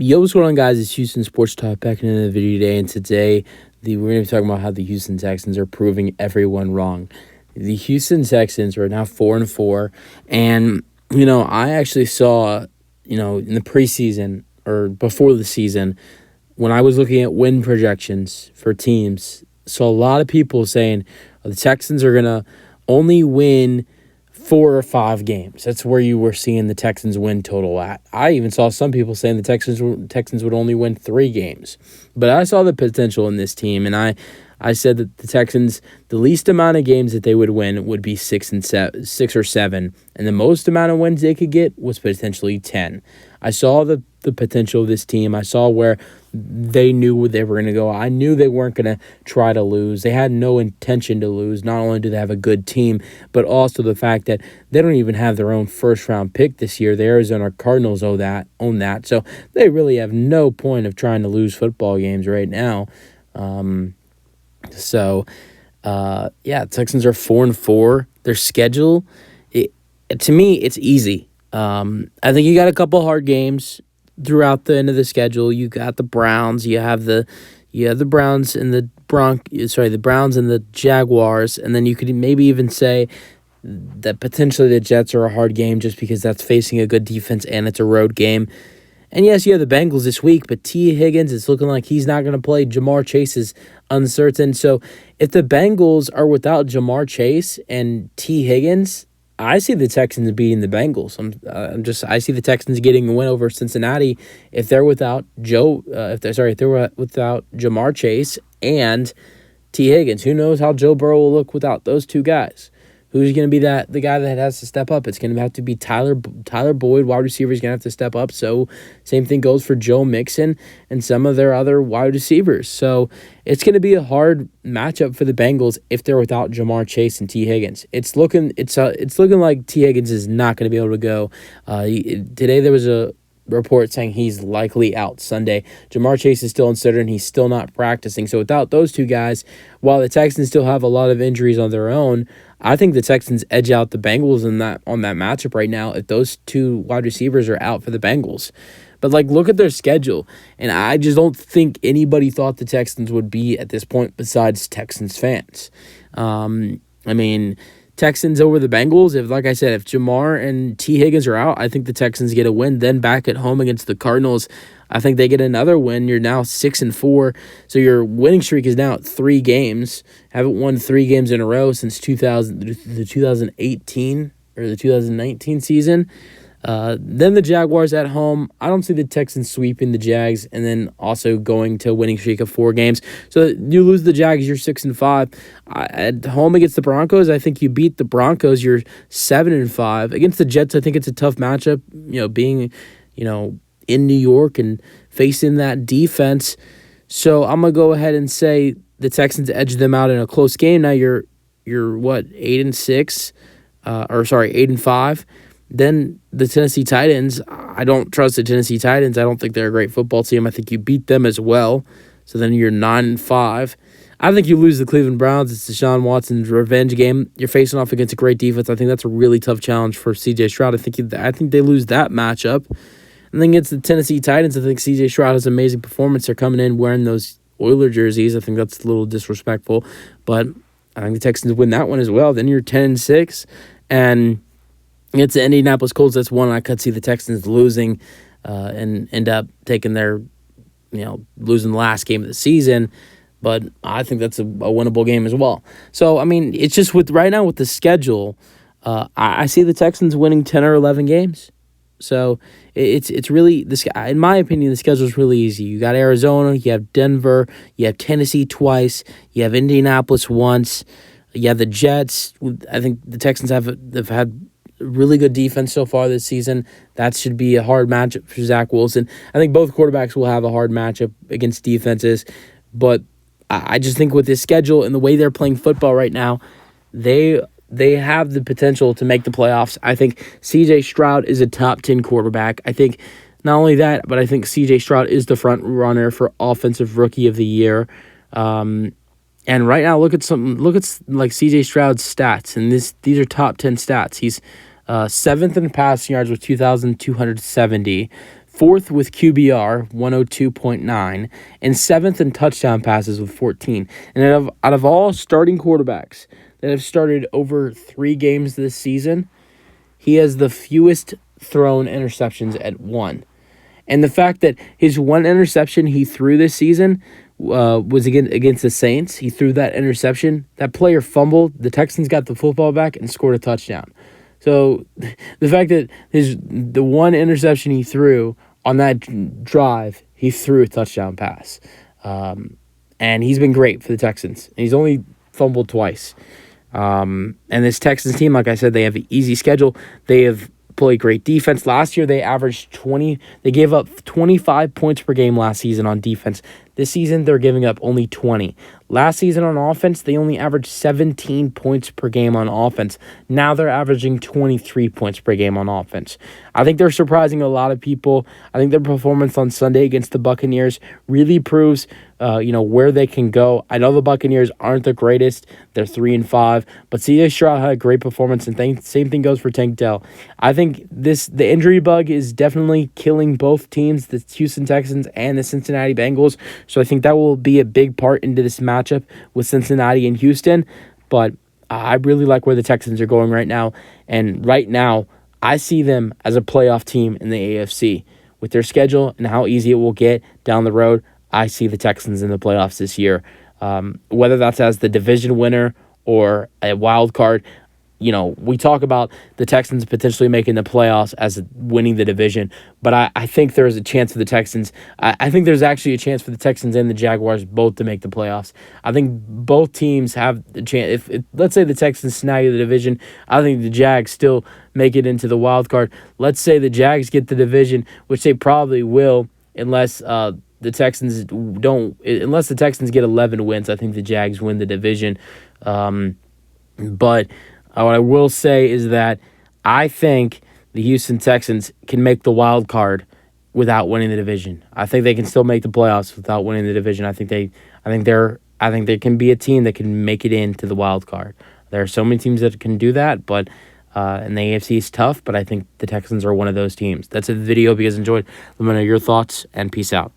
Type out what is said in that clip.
Yo, what's going on, guys? It's Houston Sports Talk back into the video today, and today we're going to be talking about how the Houston Texans are proving everyone wrong. The Houston Texans are now 4-4, and I actually saw, in the preseason or before the season, when I was looking at win projections for teams, saw a lot of people saying the Texans are going to only win 4 or 5 games. That's where you were seeing the Texans win total at. I even saw some people saying the Texans would only win 3 games. But I saw the potential in this team, and I said that the Texans, the least amount of games that they would win would be 6 or 7, and the most amount of wins they could get was potentially 10. I saw the potential of this team. I saw where they knew where they were going to go. I knew they weren't going to try to lose. They had no intention to lose. Not only do they have a good team, but also the fact that they don't even have their own first-round pick this year. The Arizona Cardinals own that. So they really have no point of trying to lose football games right now. Texans are 4-4. Their schedule, to me, it's easy. I think you got a couple hard games throughout the end of the schedule. You got the Browns. You have the Browns and the Browns and the Jaguars, and then you could maybe even say that potentially the Jets are a hard game just because that's facing a good defense and it's a road game. And yes, you have the Bengals this week, but T. Higgins, it's looking like he's not going to play. Jamar Chase is uncertain. So if the Bengals are without Jamar Chase and T. Higgins, I see the Texans beating the Bengals. I see the Texans getting a win over Cincinnati if they're without without Jamar Chase and T. Higgins. Who knows how Joe Burrow will look without those two guys? Who's going to be the guy that has to step up? It's going to have to be Tyler Boyd. Wide receiver is going to have to step up. So same thing goes for Joe Mixon and some of their other wide receivers. So it's going to be a hard matchup for the Bengals if they're without Jamar Chase and T. Higgins. It's looking like T. Higgins is not going to be able to go. Today there was a report saying he's likely out Sunday. Jamar Chase is still uncertain. He's still not practicing. So without those two guys, while the Texans still have a lot of injuries on their own, I think the Texans edge out the Bengals on that matchup right now if those two wide receivers are out for the Bengals. But look at their schedule, and I just don't think anybody thought the Texans would be at this point besides Texans fans. Texans over the Bengals, if Jamar and T. Higgins are out, I think the Texans get a win. Then back at home against the Cardinals, I think they get another win. You're now 6-4, so your winning streak is now at 3 games. Haven't won 3 games in a row since the 2018 or the 2019 season. Then the Jaguars at home. I don't see the Texans sweeping the Jags and then also going to a winning streak of 4 games. So you lose the Jags, you're 6-5. At home against the Broncos, I think you beat the Broncos, you're 7-5. Against the Jets, I think it's a tough matchup, being, in New York and facing that defense. So I'm going to go ahead and say the Texans edge them out in a close game. Now you're 8-6, 8-5. Then the Tennessee Titans, I don't trust the Tennessee Titans. I don't think they're a great football team. I think you beat them as well. So then you're 9-5. I think you lose the Cleveland Browns. It's Deshaun Watson's revenge game. You're facing off against a great defense. I think that's a really tough challenge for C.J. Stroud. I think they lose that matchup. And then against the Tennessee Titans, I think C.J. Stroud has an amazing performance. They're coming in wearing those Oiler jerseys. I think that's a little disrespectful. But I think the Texans win that one as well. Then you're 10-6. And it's the Indianapolis Colts. That's one I could see the Texans losing and end up taking their, losing the last game of the season. But I think that's a winnable game as well. So, it's just right now with the schedule, I see the Texans winning 10 or 11 games. So it's really, in my opinion, the schedule is really easy. You got Arizona, you have Denver, you have Tennessee twice, you have Indianapolis once, you have the Jets. I think the Texans they've had really good defense so far this season. That should be a hard matchup for Zach Wilson. I think both quarterbacks will have a hard matchup against defenses, but I just think with this schedule and the way they're playing football right now, they have the potential to make the playoffs. I think C.J. Stroud is a top 10 quarterback. I think not only that, but I think C.J. Stroud is the front runner for Offensive Rookie of the Year. And right now, look at C.J. Stroud's stats, and these are top 10 stats. He's 7th in passing yards with 2,270, fourth with QBR, 102.9, and seventh in touchdown passes with 14. And out of all starting quarterbacks that have started over 3 games this season, he has the fewest thrown interceptions at 1. And the fact that his 1 interception he threw this season was against the Saints. He threw that interception. That player fumbled. The Texans got the football back and scored a touchdown. So the fact that the 1 interception he threw on that drive, he threw a touchdown pass. And he's been great for the Texans. And he's only fumbled twice. And this Texans team, like I said, they have an easy schedule. They have played great defense. Last year, they averaged 20. They gave up 25 points per game last season on defense. This season, they're giving up only 20. Last season on offense, they only averaged 17 points per game on offense. Now they're averaging 23 points per game on offense. I think they're surprising a lot of people. I think their performance on Sunday against the Buccaneers really proves where they can go. I know the Buccaneers aren't the greatest. They're 3-5, but C.J. Stroud had a great performance, and same thing goes for Tank Dell. I think the injury bug is definitely killing both teams, the Houston Texans and the Cincinnati Bengals. So I think that will be a big part into this matchup with Cincinnati and Houston. But I really like where the Texans are going right now. And right now, I see them as a playoff team in the AFC. With their schedule and how easy it will get down the road, I see the Texans in the playoffs this year. Whether that's as the division winner or a wild card, we talk about the Texans potentially making the playoffs as winning the division, but I think there's a chance for the Texans. I think there's actually a chance for the Texans and the Jaguars both to make the playoffs. I think both teams have the chance. If let's say the Texans snag the division, I think the Jags still make it into the wild card. Let's say the Jags get the division, which they probably will, unless the Texans unless the Texans get 11 wins. I think the Jags win the division, but. What I will say is that I think the Houston Texans can make the wild card without winning the division. I think they can still make the playoffs without winning the division. I think there can be a team that can make it into the wild card. There are so many teams that can do that, but and the AFC is tough, but I think the Texans are one of those teams. That's it for the video. If you guys enjoyed, let me know your thoughts, and peace out.